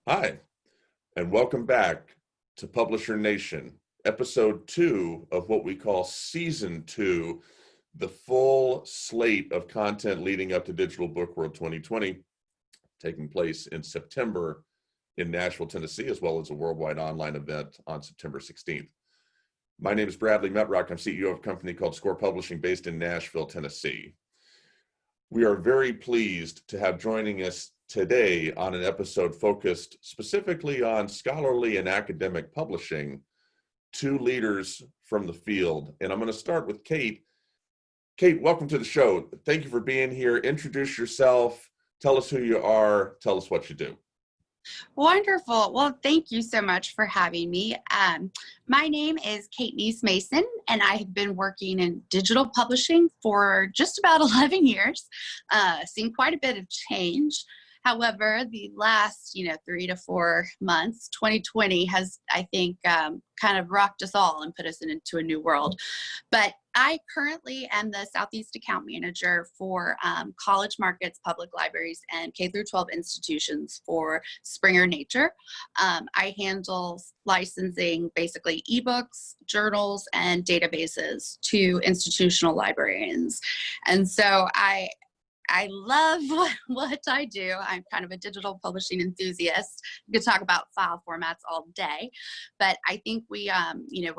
Hi, and welcome back to Publisher Nation, episode 2 of what we call season 2, the full slate of content leading up to Digital Book World 2020, taking place in September in Nashville, Tennessee, as well as a worldwide online event on September 16th. My name is Bradley Metrock. I'm CEO of a company called Score Publishing based in Nashville, Tennessee. We are very pleased to have joining us today on an episode focused specifically on scholarly and academic publishing, two leaders from the field. And I'm going to start with Kait. Kait, welcome to the show. Thank you for being here. Introduce yourself. Tell us who you are. Tell us what you do. Wonderful. Well, thank you so much for having me. My name is Kait Neese Mason, and I have been working in digital publishing for just about 11 years, seen quite a bit of change. However, the last, 3 to 4 months, 2020 has, I think, kind of rocked us all and put us into a new world. But I currently am the Southeast account manager for college markets, public libraries, and K-12 institutions for Springer Nature. I handle licensing basically ebooks, journals, and databases to institutional librarians. And so I love what I do. I'm kind of a digital publishing enthusiast. We could talk about file formats all day, but I think we're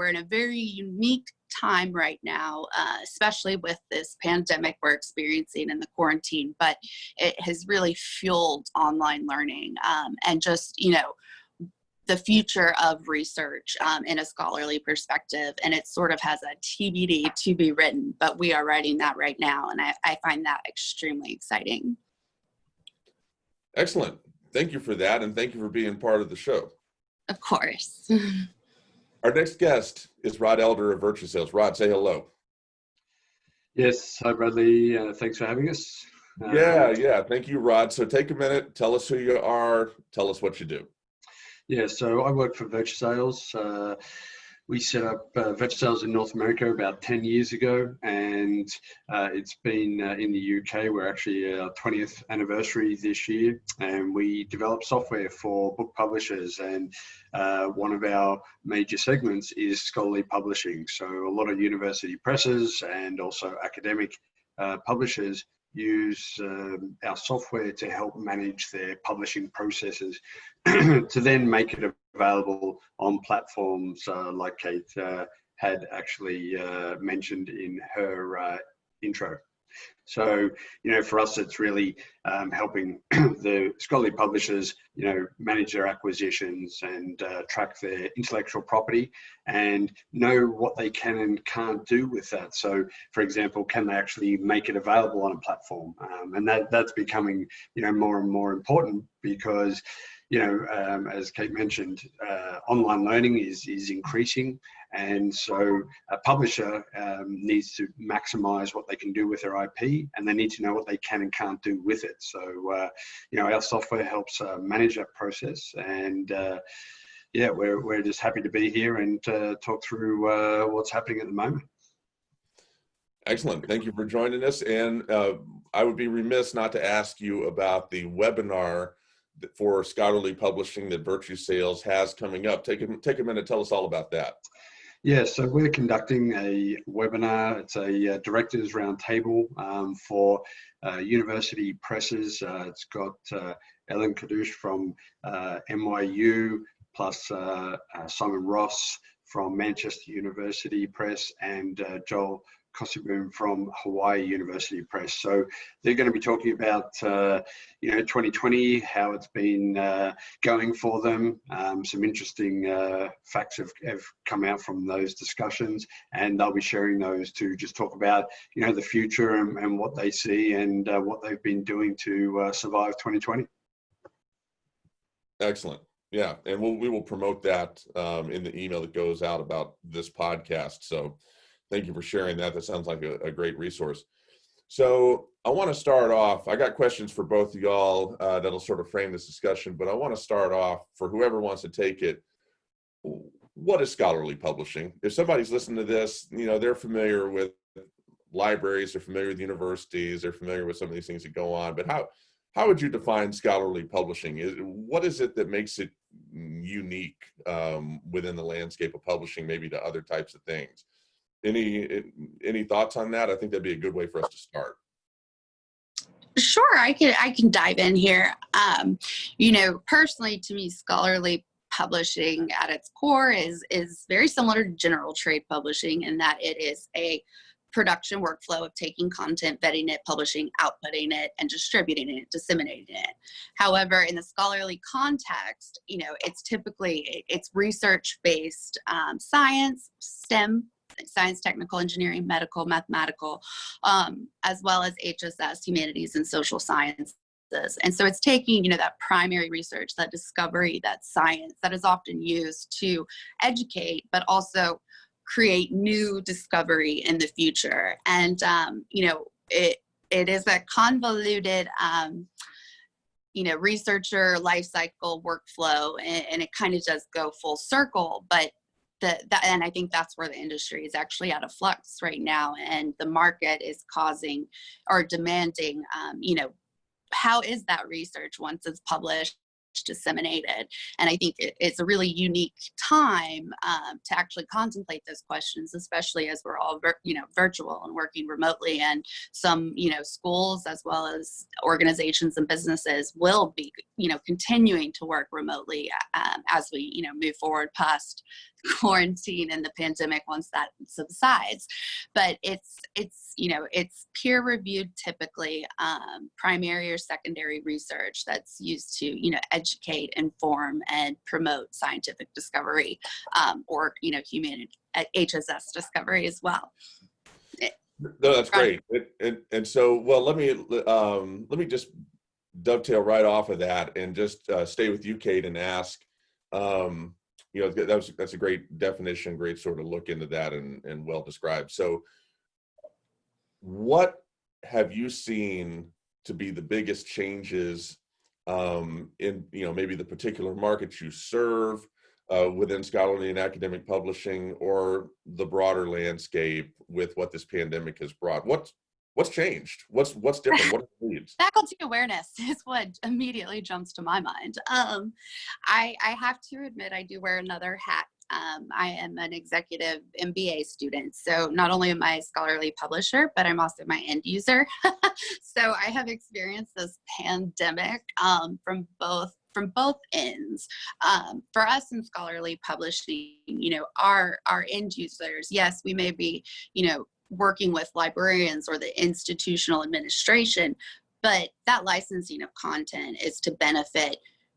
in a very unique time right now, especially with this pandemic we're experiencing in the quarantine, but it has really fueled online learning and just, the future of research in a scholarly perspective. And it sort of has a TBD to be written, but we are writing that right now. And I find that extremely exciting. Excellent. Thank you for that. And thank you for being part of the show. Of course. Our next guest is Rod Elder of Virtusales. Rod, say hello. Yes. Hi, Bradley. Thanks for having us. Yeah. Thank you, Rod. So take a minute. Tell us who you are. Tell us what you do. Yeah, so I work for Virtusales. We set up Virtusales in North America about 10 years ago, and it's been in the UK. We're actually our 20th anniversary this year, and we develop software for book publishers, and one of our major segments is scholarly publishing. So a lot of university presses and also academic publishers use our software to help manage their publishing processes to then make it available on platforms like Kait had actually mentioned in her intro. So, for us, it's really helping the scholarly publishers, manage their acquisitions and track their intellectual property and know what they can and can't do with that. So, for example, can they actually make it available on a platform? And that's becoming, more and more important because, as Kait mentioned, online learning is increasing. And so a publisher needs to maximize what they can do with their IP, and they need to know what they can and can't do with it. So, our software helps manage that process. And we're just happy to be here and talk through what's happening at the moment. Excellent. Thank you for joining us. And I would be remiss not to ask you about the webinar for scholarly publishing that Virtusales has coming up. Take a minute, tell us all about that. Yeah, so we're conducting a webinar. It's a directors roundtable for university presses. It's got Ellen Kadouche from NYU, plus Simon Ross from Manchester University Press, and Joel Kosiboom from Hawaii University Press. So they're going to be talking about 2020, how it's been going for them. Some interesting facts have come out from those discussions, and they'll be sharing those to just talk about the future and what they see and what they've been doing to survive 2020. Excellent. Yeah, and we will promote that in the email that goes out about this podcast. So thank you for sharing that. That sounds like a great resource. So I want to start off, I got questions for both of y'all that'll sort of frame this discussion, but I want to start off for whoever wants to take it. What is scholarly publishing? If somebody's listening to this, they're familiar with libraries, they're familiar with universities, they're familiar with some of these things that go on, but how how would you define scholarly publishing? What is it that makes it unique within the landscape of publishing, maybe to other types of things? Any thoughts on that? I think that'd be a good way for us to start. Sure, I can dive in here. Personally, to me, scholarly publishing at its core is very similar to general trade publishing in that it is a production workflow of taking content, vetting it, publishing, outputting it, and distributing it, disseminating it. However, in the scholarly context, it's research-based science, STEM, science, technical, engineering, medical, mathematical, as well as HSS, humanities and social sciences. And so it's taking, that primary research, that discovery, that science that is often used to educate, but also create new discovery in the future. And, it is a convoluted, researcher life cycle workflow, and it kind of does go full circle, but and I think that's where the industry is actually out of flux right now, and the market is causing or demanding, how is that research once it's published, disseminated? And I think it's a really unique time to actually contemplate those questions, especially as we're all virtual and working remotely, and some schools as well as organizations and businesses will be continuing to work remotely as we move forward past quarantine and the pandemic once that subsides. But it's peer reviewed, typically primary or secondary research that's used to educate, inform, and promote scientific discovery, or human HSS discovery as well. No, that's great. And so, well, let me just dovetail right off of that and just stay with you, Kait, and ask. That's a great definition, great sort of look into that, and well described. So what have you seen to be the biggest changes in maybe the particular markets you serve within scholarly and academic publishing, or the broader landscape with what this pandemic has brought? What's changed? What's different? What are the needs? Faculty awareness is what immediately jumps to my mind. I have to admit, I do wear another hat. I am an executive MBA student. So not only am I a scholarly publisher, but I'm also my end user. So I have experienced this pandemic from both ends. For us in scholarly publishing, our end users, yes, we may be, working with librarians or the institutional administration, but that licensing of content is to benefit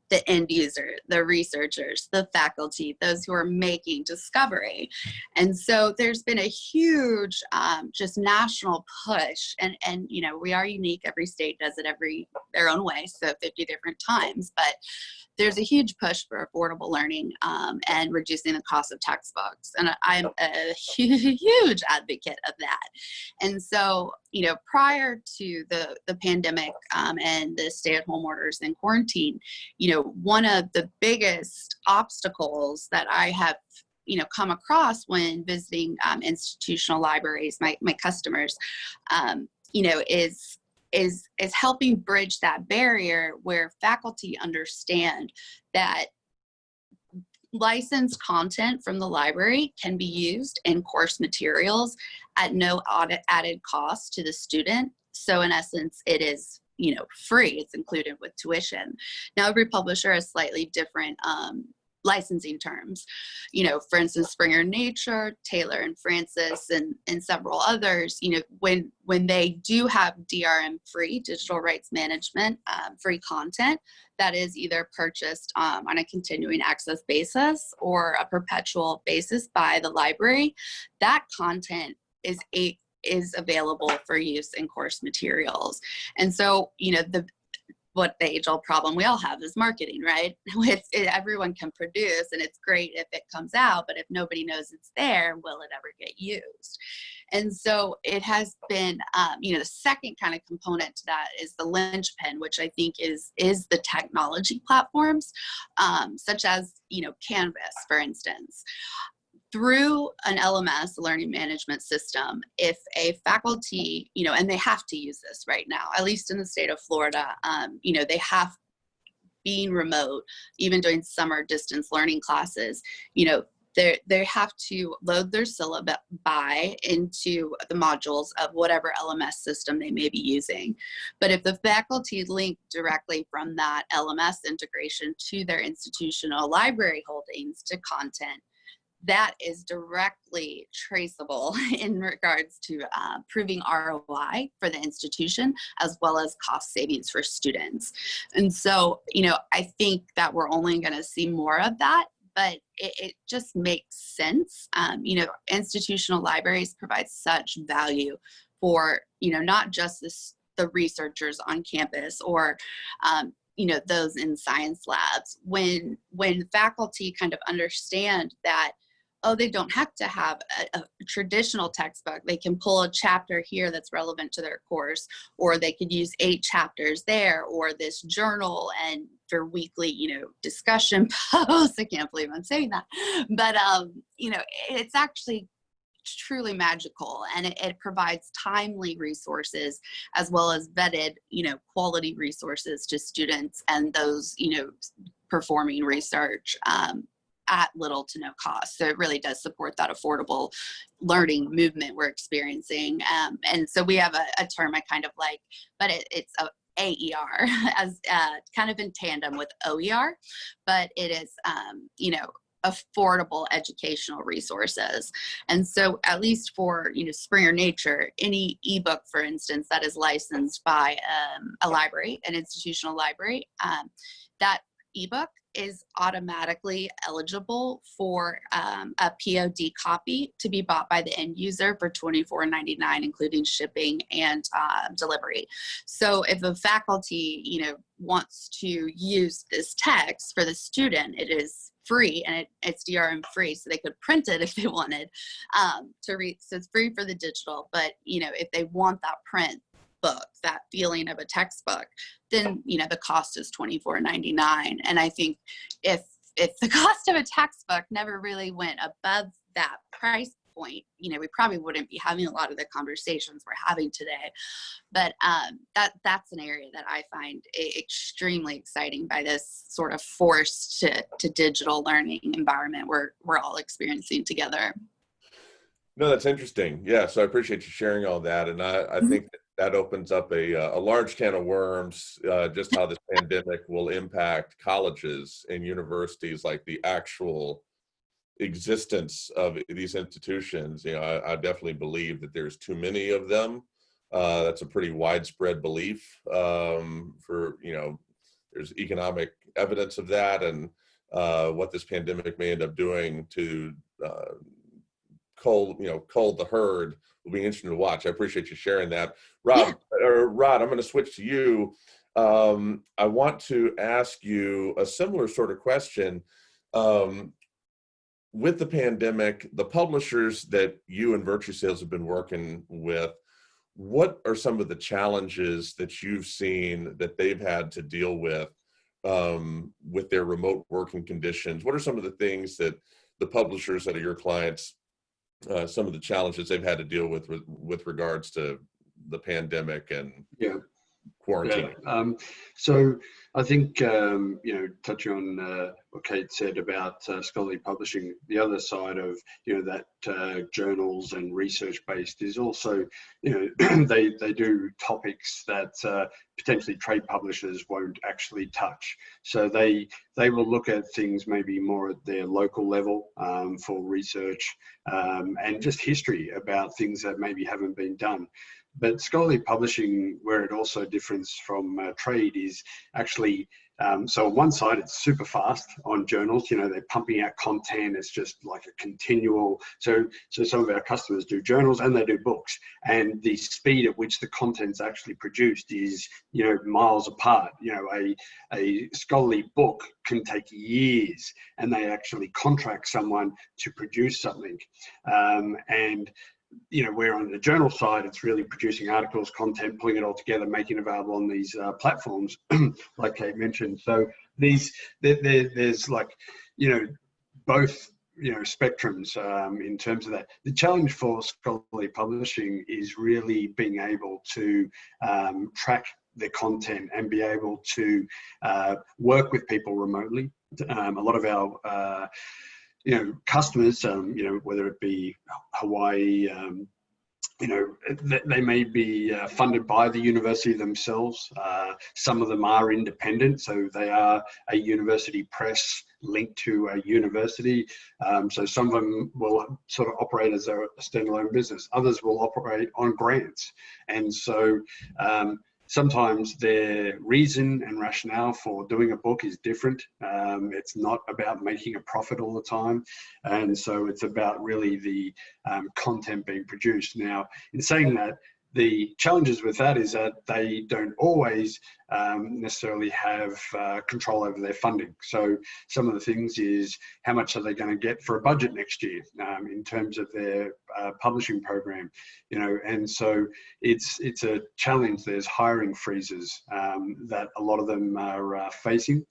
the end user, the researchers, the faculty, those who are making discovery. And so there's been a huge just national push, and we are unique. Every state does it their own way, so 50 different times, but there's a huge push for affordable learning and reducing the cost of textbooks. And I'm a huge advocate of that. And so, prior to the pandemic and the stay-at-home orders and quarantine, one of the biggest obstacles that I have come across when visiting institutional libraries, my customers, is helping bridge that barrier where faculty understand that licensed content from the library can be used in course materials at no added cost to the student. So in essence, it is free. It's included with tuition. Now, every publisher has slightly different licensing terms. For instance, Springer Nature, Taylor and Francis, and several others, when they do have DRM free, digital rights management, free content that is either purchased on a continuing access basis or a perpetual basis by the library, that content is available for use in course materials. And so, what the age-old problem we all have is marketing, right? Everyone can produce, and it's great if it comes out, but if nobody knows it's there, will it ever get used? And so it has been, the second kind of component to that is the linchpin, which I think is the technology platforms, such as, Canvas, for instance. through an LMS, learning management system, if a faculty, and they have to use this right now, at least in the state of Florida, they have, being remote, even doing summer distance learning classes, they have to load their syllabi into the modules of whatever LMS system they may be using. But if the faculty link directly from that LMS integration to their institutional library holdings to content, that is directly traceable in regards to proving ROI for the institution, as well as cost savings for students. And so, I think that we're only going to see more of that, but it just makes sense. Institutional libraries provide such value for, not just the researchers on campus or, those in science labs. When faculty kind of understand that, they don't have to have a traditional textbook. They can pull a chapter here that's relevant to their course, or they could use 8 chapters there, or this journal and for weekly, discussion posts. I can't believe I'm saying that. But, it's actually truly magical, and it provides timely resources as well as vetted, quality resources to students and those, performing research at little to no cost. So it really does support that affordable learning movement we're experiencing. And so we have a term I kind of like, but it's a AER as kind of in tandem with OER, but it is, affordable educational resources. And so at least for, Springer Nature, any ebook, for instance, that is licensed by a library, an institutional library, that ebook is automatically eligible for a POD copy to be bought by the end user for $24.99, including shipping and delivery. So if a faculty, wants to use this text for the student, it is free, and it's DRM free, so they could print it if they wanted to read. So it's free for the digital, but if they want that print book, that feeling of a textbook, then the cost is $24.99. And I think if the cost of a textbook never really went above that price point, we probably wouldn't be having a lot of the conversations we're having today. But that's an area that I find extremely exciting by this sort of forced to digital learning environment we're all experiencing together. No, that's interesting. Yeah, so I appreciate you sharing all that, and I think that opens up a large can of worms, just how this pandemic will impact colleges and universities, like the actual existence of these institutions. I definitely believe that there's too many of them. That's a pretty widespread belief. There's economic evidence of that, and what this pandemic may end up doing to cull the herd will be interesting to watch. I appreciate you sharing that. Rod, I'm going to switch to you. I want to ask you a similar sort of question. With the pandemic, the publishers that you and Virtusales have been working with, what are some of the challenges that you've seen that they've had to deal with their remote working conditions? What are some of the things that the publishers that are your clients, some of the challenges they've had to deal with regards to the pandemic and quarantine? So I think, touching on what Kait said about scholarly publishing, the other side of, that journals and research-based is also, they do topics that potentially trade publishers won't actually touch. So they will look at things maybe more at their local level for research and just history about things that maybe haven't been done. But scholarly publishing, where it also differs from trade, is actually, so on one side, it's super fast on journals. They're pumping out content. It's just like a continual. So some of our customers do journals and they do books. And the speed at which the content's actually produced is, miles apart. A scholarly book can take years, and they actually contract someone to produce something. Where on the journal side, it's really producing articles, content, pulling it all together, making it available on these platforms, like Kait mentioned. So there's like, both spectrums in terms of that. The challenge for scholarly publishing is really being able to track the content and be able to work with people remotely. A lot of our customers, whether it be Hawaii, they may be funded by the university themselves. Some of them are independent, so they are a university press linked to a university. So some of them will sort of operate as a standalone business. Others will operate on grants. And so sometimes their reason and rationale for doing a book is different. It's not about making a profit all the time. And so it's about really the content being produced. Now, in saying that, the challenges with that is that they don't always necessarily have control over their funding. So some of the things is how much are they going to get for a budget next year in terms of their publishing program, and so it's a challenge. There's hiring freezes that a lot of them are facing.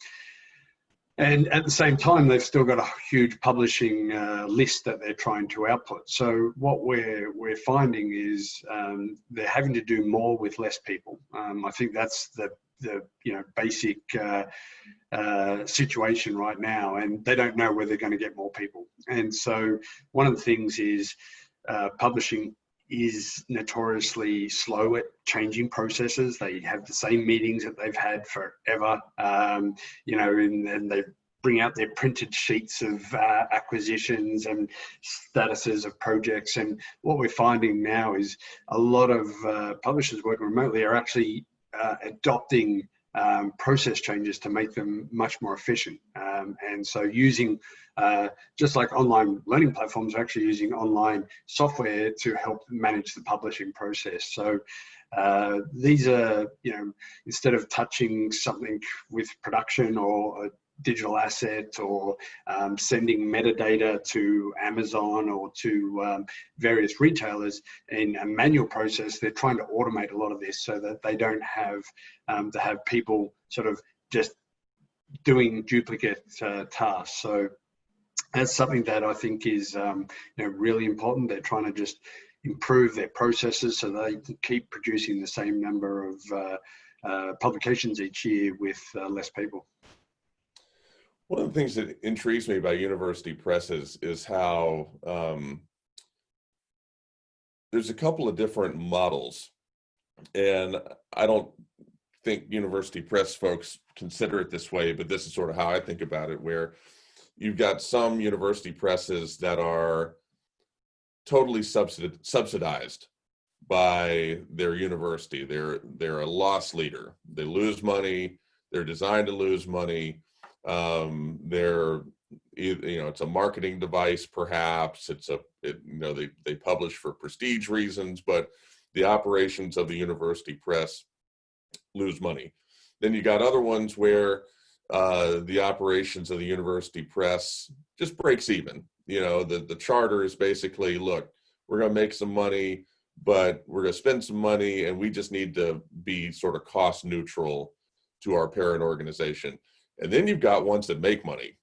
And at the same time, they've still got a huge publishing list that they're trying to output. So what we're finding is they're having to do more with less people. I think that's the basic situation right now, and they don't know where they're going to get more people. And so one of the things is publishing is notoriously slow at changing processes. They have the same meetings that they've had forever, and they bring out their printed sheets of acquisitions and statuses of projects. And what we're finding now is a lot of publishers working remotely are actually adopting process changes to make them much more efficient. And so using, just like online learning platforms, are actually using online software to help manage the publishing process. So these are, instead of touching something with production or a digital asset or sending metadata to Amazon or to various retailers in a manual process, they're trying to automate a lot of this so that they don't have to have people sort of just doing duplicate tasks. So that's something that I think is really important. They're trying to just improve their processes so they can keep producing the same number of publications each year with less people. One of the things that intrigues me about university presses is how there's a couple of different models, and I don't think university press folks consider it this way, but this is sort of how I think about it, where you've got some university presses that are totally subsidized by their university. They're a loss leader. They lose money. They're designed to lose money. It's a marketing device, perhaps. They publish for prestige reasons, but the operations of the university press lose money. Then you got other ones where the operations of the university press just breaks even. The charter is basically, look, we're going to make some money, but we're going to spend some money, and we just need to be sort of cost neutral to our parent organization. And then you've got ones that make money,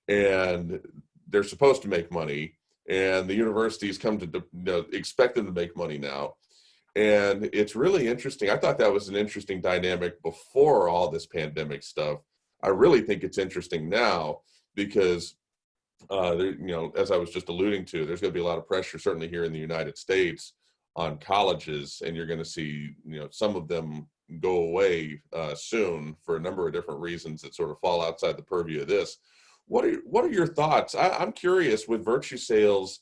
and they're supposed to make money, and the universities come to expect them to make money now. And it's really interesting. I thought that was an interesting dynamic before all this pandemic stuff. I really think it's interesting now because, as I was just alluding to, there's going to be a lot of pressure, certainly here in the United States, on colleges, and you're going to see, some of them go away soon for a number of different reasons that sort of fall outside the purview of this. What are your thoughts? I'm curious with Virtusales.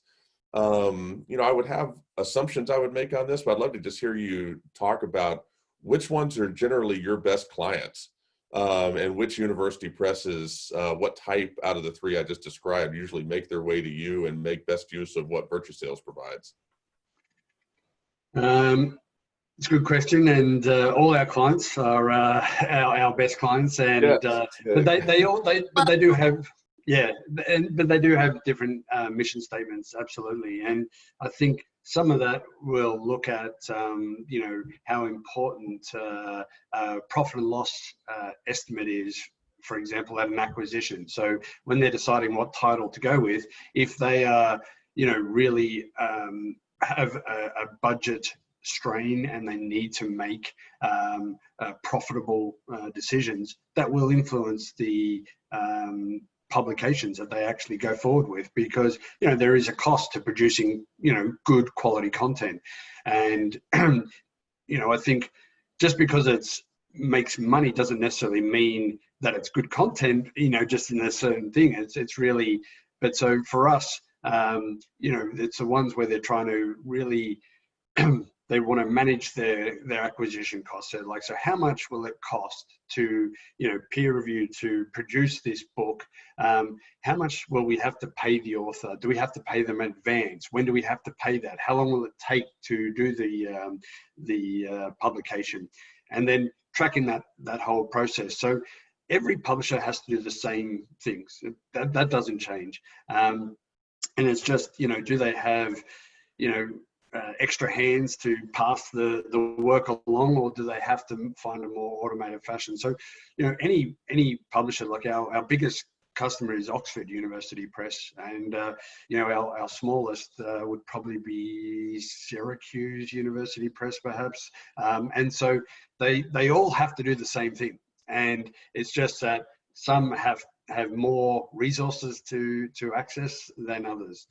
I would have assumptions I would make on this, but I'd love to just hear you talk about which ones are generally your best clients, and which university presses, what type out of the three I just described usually make their way to you and make best use of what Virtusales provides. It's a good question, and all our clients are our best clients, and Yes. but they do have but they do have different mission statements, absolutely. And I think some of that will look at how important profit and loss estimate is for example, at an acquisition. So when they're deciding what title to go with, if they are, really have a budget strain and they need to make profitable decisions, that will influence the publications that they actually go forward with, because there is a cost to producing good quality content. And I think just because it's makes money doesn't necessarily mean that it's good content, just in a certain thing. It's really, but so for us, it's the ones where they're trying to really they want to manage their acquisition costs. So how much will it cost to peer review, to produce this book? How much will we have to pay the author? Do we have to pay them in advance? When do we have to pay that? How long will it take to do the publication? And then tracking that whole process. So every publisher has to do the same things. That doesn't change. And it's just, do they have, extra hands to pass the work along, or do they have to find a more automated fashion? So, any publisher, like our biggest customer is Oxford University Press, and our smallest would probably be Syracuse University Press, perhaps. And so they all have to do the same thing, and it's just that some have more resources to access than others.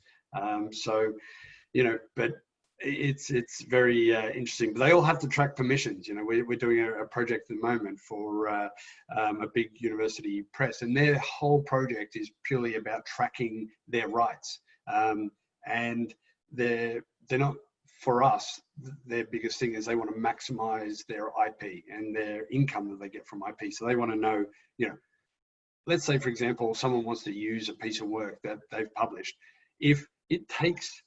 But it's very interesting. But they all have to track permissions. We're doing a project at the moment for a big university press, and their whole project is purely about tracking their rights. And they're not, for us, their biggest thing is they want to maximize their IP and their income that they get from IP. So they want to know, let's say, for example, someone wants to use a piece of work that they've published. If it takes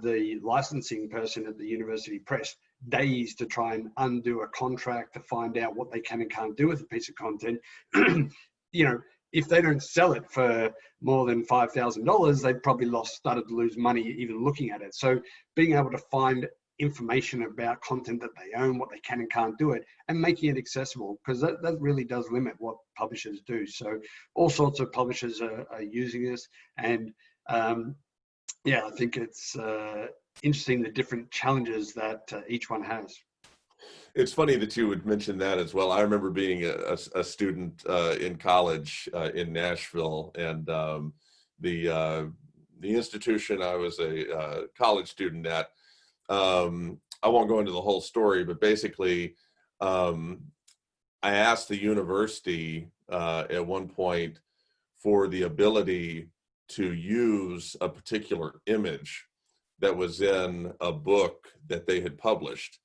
the licensing person at the university press days to try and undo a contract to find out what they can and can't do with a piece of content, if they don't sell it for more than $5,000, they've probably started to lose money even looking at it. So being able to find information about content that they own, what they can and can't do it, and making it accessible, because that really does limit what publishers do. So all sorts of publishers are using this, and I think it's interesting, the different challenges that each one has. It's funny that you would mention that as well. I remember being a student in college in Nashville, and the institution I was a college student at, I won't go into the whole story, but basically I asked the university at one point for the ability to use a particular image that was in a book that they had published.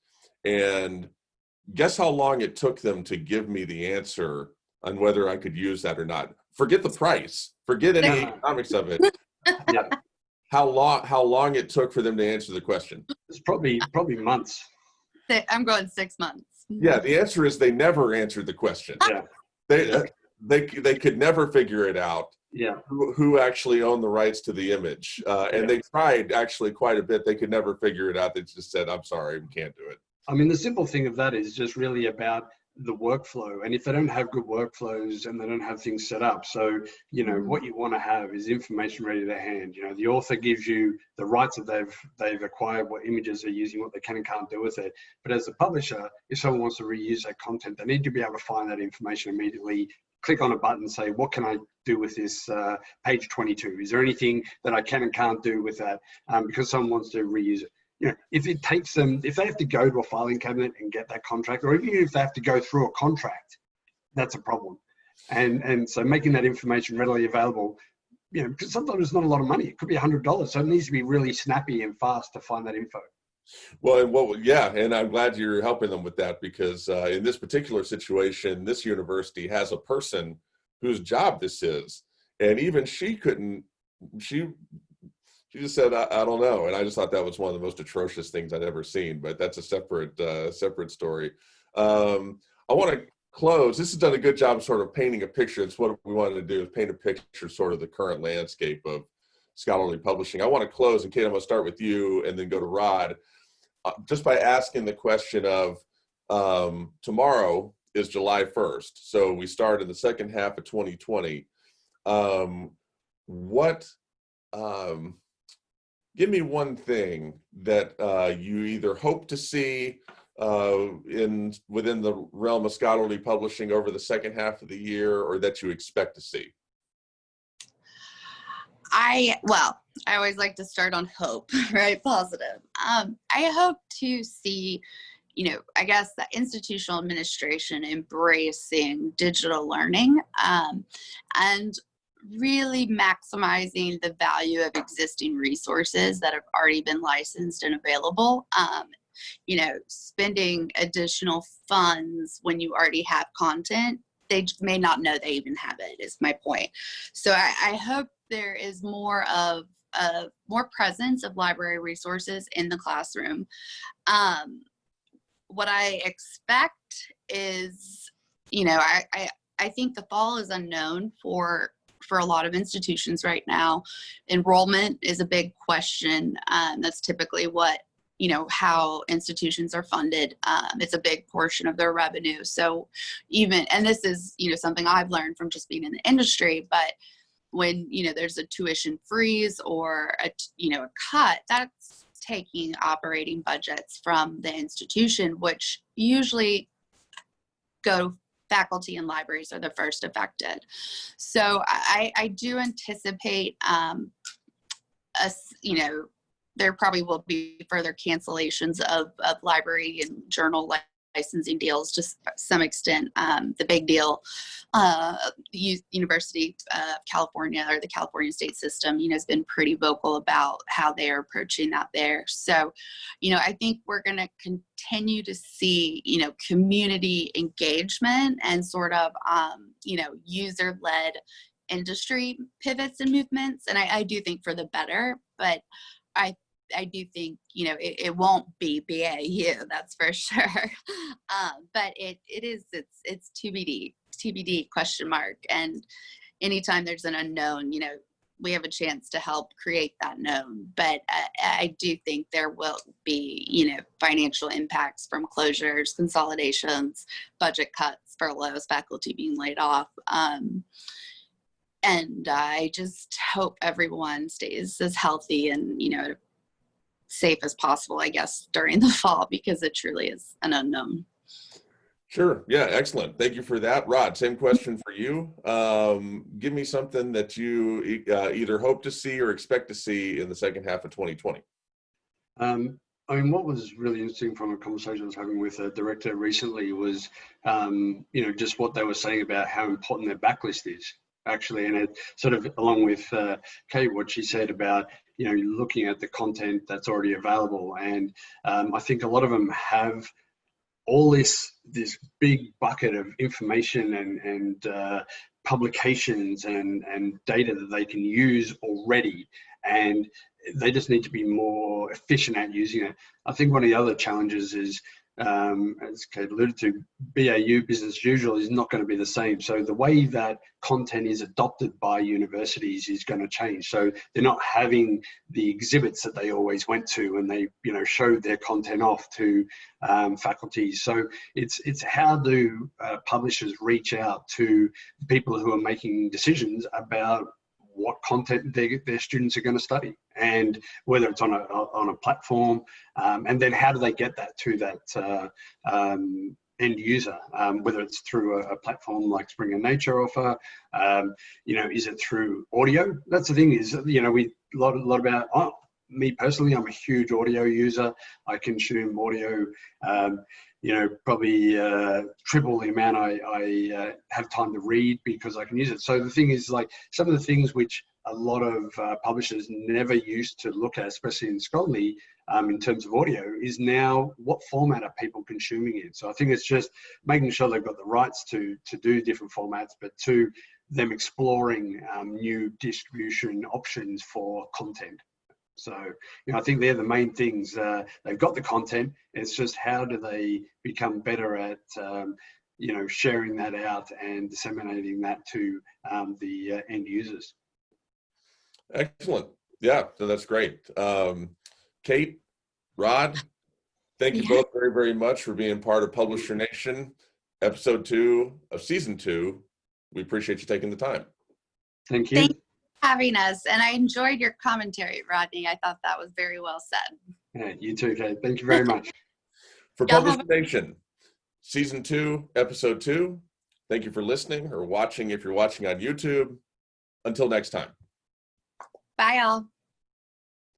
And guess how long it took them to give me the answer on whether I could use that or not? Forget the price, forget any economics of it. Yeah. How long it took for them to answer the question? It's probably months. I'm going 6 months. Yeah, the answer is they never answered the question. Yeah. They could never figure it out. Yeah. Who actually owned the rights to the image. And they tried actually quite a bit. They could never figure it out. They just said, I'm sorry, we can't do it. I mean, the simple thing of that is just really about the workflow. And if they don't have good workflows and they don't have things set up, so, what you want to have is information ready to hand. The author gives you the rights that they've acquired, what images they're using, what they can and can't do with it. But as a publisher, if someone wants to reuse that content, they need to be able to find that information immediately, click on a button, say, what can I do with this page 22? Is there anything that I can and can't do with that? Because someone wants to reuse it. If it takes them, if they have to go to a filing cabinet and get that contract, or even if they have to go through a contract, that's a problem. And so making that information readily available, because sometimes it's not a lot of money. It could be $100. So it needs to be really snappy and fast to find that info. Well, and I'm glad you're helping them with that, because in this particular situation, this university has a person whose job this is, and even she couldn't. She just said, I don't know, and I just thought that was one of the most atrocious things I'd ever seen. But that's a separate story. I want to close. This has done a good job sort of painting a picture. It's what we wanted to do, is paint a picture, sort of the current landscape of scholarly publishing. I want to close, and Kait, I'm going to start with you and then go to Rod, just by asking the question of tomorrow, is July 1st. So we start in the second half of 2020. What, give me one thing that you either hope to see within the realm of scholarly publishing over the second half of the year, or that you expect to see. Well, I always like to start on hope, right? Positive. I hope to see, I guess the institutional administration embracing digital learning, and really maximizing the value of existing resources that have already been licensed and available. Spending additional funds when you already have content, they may not know they even have it, is my point. So I hope there is more presence of library resources in the classroom. What I expect is, I think the fall is unknown for a lot of institutions right now. Enrollment is a big question. That's typically how institutions are funded. It's a big portion of their revenue. So and this is, something I've learned from just being in the industry, but when, there's a tuition freeze or a cut, that's taking operating budgets from the institution, which usually faculty and libraries are the first affected. So I do anticipate, there probably will be further cancellations of library and journal licensing deals to some extent. The big deal, University of California, or the California state system, has been pretty vocal about how they are approaching that there. So, I think we're going to continue to see, community engagement and sort of, user-led industry pivots and movements. And I do think for the better, but I do think, it won't be BAU, that's for sure. But it's TBD question mark. And anytime there's an unknown, we have a chance to help create that known. But I do think there will be, financial impacts from closures, consolidations, budget cuts, furloughs, faculty being laid off. And I just hope everyone stays as healthy and, safe as possible, I guess, during the fall, because it truly is an unknown. Sure. Yeah. Excellent. Thank you for that. Rod, same question for you. Give me something that you either hope to see or expect to see in the second half of 2020. What was really interesting from a conversation I was having with a director recently was, just what they were saying about how important their backlist is, actually. And it sort of, along with Kait, what she said about, looking at the content that's already available. And I think a lot of them have all this big bucket of information and publications and data that they can use already. And they just need to be more efficient at using it. I think one of the other challenges is, as Kait alluded to, BAU, business as usual, is not going to be the same. So the way that content is adopted by universities is going to change. So they're not having the exhibits that they always went to when they, showed their content off to faculty. So it's how do publishers reach out to people who are making decisions about what content their students are going to study, and whether it's on a platform, and then how do they get that to that end user, whether it's through a platform like Springer Nature offer, is it through audio? That's the thing is, we a lot about, me personally, I'm a huge audio user. I consume audio, probably triple the amount I have time to read because I can use it. So the thing is, like, some of the things which a lot of publishers never used to look at, especially in scholarly, in terms of audio, is now what format are people consuming it. So I think it's just making sure they've got the rights to do different formats, but to them exploring new distribution options for content. So, I think they're the main things. They've got the content. It's just how do they become better at, sharing that out and disseminating that to the end users. Excellent. Yeah, so that's great. Kait, Rod, thank you both very, very much for being part of Publisher Nation. episode 2 of season 2. We appreciate you taking the time. Thank you. Thank you for having us. And I enjoyed your commentary, Rodney. I thought that was very well said. Yeah, you too, Kate. Thank you very much. For Y'all Publisher Nation, season 2, episode 2. Thank you for listening or watching if you're watching on YouTube. Until next time. Bye, all.